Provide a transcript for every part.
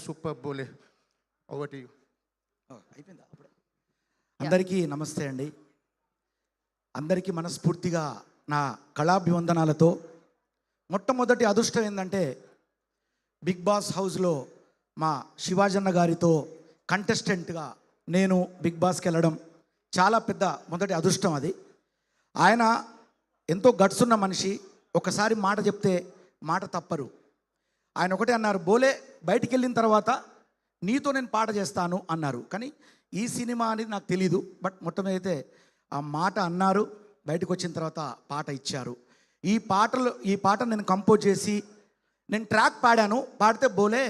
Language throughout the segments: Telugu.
సూపర్ బోలే. Over to you. అయిపోయిందా అప్పుడే? అందరికీ నమస్తే అండి. అందరికీ మనస్ఫూర్తిగా నా కళాభివందనాలతో. మొట్టమొదటి అదృష్టం ఏంటంటే బిగ్ బాస్ హౌస్లో మా శివాజన్న గారితో కంటెస్టెంట్గా నేను బిగ్ బాస్కి వెళ్ళడం చాలా పెద్ద మొదటి అదృష్టం అది. ఆయన ఎంతో గట్స్ ఉన్న మనిషి, ఒకసారి మాట చెప్తే మాట తప్పరు. ఆయన ఒకటే అన్నారు, బోలే బయటికి వెళ్ళిన తర్వాత నీతో నేను పాట చేస్తాను అన్నారు. కానీ ఈ సినిమా అనేది నాకు తెలీదు, బట్ మొట్టమొదటి ఆ మాట అన్నారు. బయటకు వచ్చిన తర్వాత పాట ఇచ్చారు. ఈ పాట నేను కంపోజ్ చేసి నేను ట్రాక్ పాడాను. పాడితే బోలే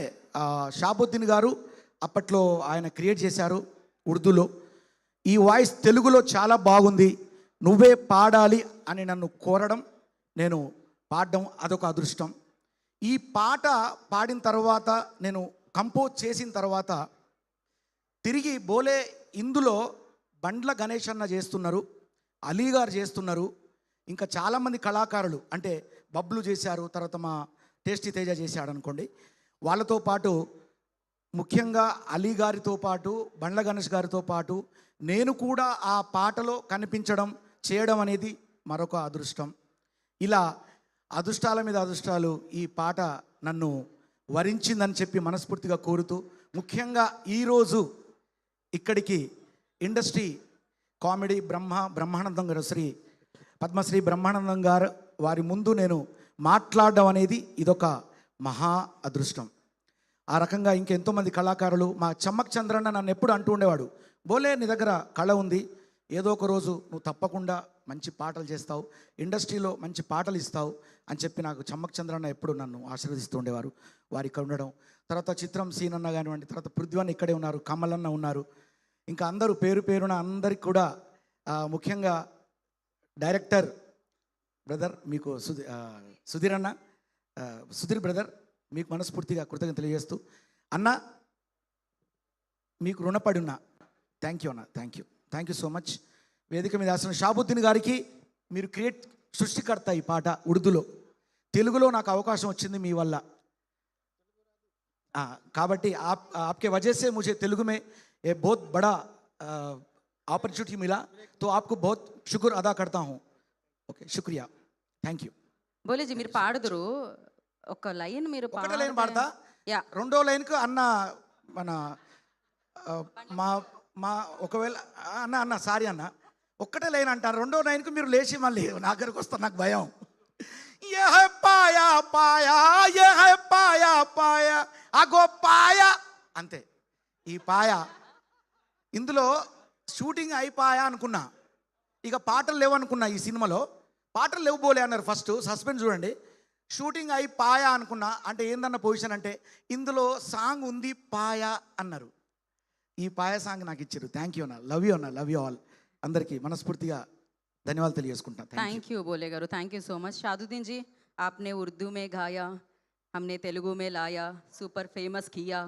షాబుద్దీన్ గారు అప్పట్లో ఆయన క్రియేట్ చేశారు ఉర్దూలో. ఈ వాయిస్ తెలుగులో చాలా బాగుంది, నువ్వే పాడాలి అని నన్ను కోరడం, నేను పాడడం అదొక అదృష్టం. ఈ పాట పాడిన తర్వాత నేను కంపోజ్ చేసిన తర్వాత తిరిగి బోలే ఇందులో బండ్ల గణేష్ అన్న చేస్తున్నారు, అలీ గారు చేస్తున్నారు, ఇంకా చాలామంది కళాకారులు అంటే బబ్లు చేశారు, తర్వాత మా టేస్టీ తేజ చేశాడు అనుకోండి. వాళ్ళతో పాటు ముఖ్యంగా అలీ గారితో పాటు బండ్ల గణేష్ గారితో పాటు నేను కూడా ఆ పాటలో కనిపించడం చేయడం అనేది మరొక అదృష్టం. ఇలా అదృష్టాల మీద అదృష్టాలు ఈ పాట నన్ను వరించిందని చెప్పి మనస్ఫూర్తిగా కోరుతూ, ముఖ్యంగా ఈరోజు ఇక్కడికి ఇండస్ట్రీ కామెడీ బ్రహ్మానందం గారు, పద్మశ్రీ బ్రహ్మానందం గారు వారి ముందు నేను మాట్లాడడం అనేది ఇదొక మహా అదృష్టం. ఆ రకంగా ఇంకెంతోమంది కళాకారులు, మా చమ్మక్ చంద్రన్న నన్ను ఎప్పుడు అంటూ ఉండేవాడు, బోలే నీ దగ్గర కళ ఉంది, ఏదో ఒక రోజు నువ్వు తప్పకుండా మంచి పాటలు చేస్తావు, ఇండస్ట్రీలో మంచి పాటలు ఇస్తావు అని చెప్పి నాకు చమ్మక్ చంద్రన్న ఎప్పుడు నన్ను ఆశీర్వదిస్తూ ఉండేవారు. వారు ఇక్కడ ఉండడం, తర్వాత చిత్రం సీనన్న కానివ్వండి, తర్వాత పృథ్వీ ఇక్కడే ఉన్నారు, కమలన్న ఉన్నారు, ఇంకా అందరూ పేరు పేరున అందరికి కూడా ముఖ్యంగా డైరెక్టర్ బ్రదర్ మీకు సుధీర్ బ్రదర్ మీకు మనస్ఫూర్తిగా కృతజ్ఞతలు తెలియజేస్తూ, అన్న మీకు రుణపడి ఉన్నా. థ్యాంక్ యూ అన్న, థ్యాంక్ యూ సో మచ్. వేదిక మీద ఆసిన షాబుద్దీన్ గారికి, మీరు సృష్టికర్త ఈ పాట ఉర్దూలో, తెలుగులో నాకు అవకాశం వచ్చింది మీ వల్ల. కాబట్టి आपके वजह से मुझे तेलुगु में ये बहुत बड़ा अपॉर्चुनिटी मिला, तो आपको बहुत शुक्र अदा करता हूँ. ఓకే, శుక్రియా, థ్యాంక్ యూ. బోలేజీ మీరు పాడుదురు ఒక లైన్, మీరు ఒకటే లైన్ పాడతా. యా, రెండో లైన్కు అన్న మన మా ఒకవేళ అన్న సారీ అన్న, ఒక్కటే లైన్ అంటారు, రెండో లైన్కు మీరు లేచి మళ్ళీ నా దగ్గరకు వస్తారు, నాకు భయం. ఏ హై పాయా పాయా, ఏ హై పాయా పాయా, అగో పాయా, అంతే. ఈ పాయా ఇందులో షూటింగ్ అయిపోయా అనుకున్నా, ఇక పాటలు లేవు అనుకున్నా. ఈ సినిమాలో పాటలు లేవు బోలే అన్నారు ఫస్ట్, సస్పెన్స్ చూడండి. షూటింగ్ అయి పాయా అనుకున్నా, అంటే ఏందన్న పొజిషన్ అంటే ఇందులో సాంగ్ ఉంది పాయా అన్నారు. ఈ పాయా సాంగ్ నాకు ఇచ్చారు. థ్యాంక్ యూ అన్న, లవ్ యూ ఆల్. అందరికీ మనస్ఫూర్తిగా ధన్యవాదాలు తెలియజేసుకుంటాను. थैंक यू बोले गारू, थैंक यू सो मच. शादुद्दीन जी, आपने उर्दू में गाया, हमने तेलुगु में लाया, सुपर फेमस किया.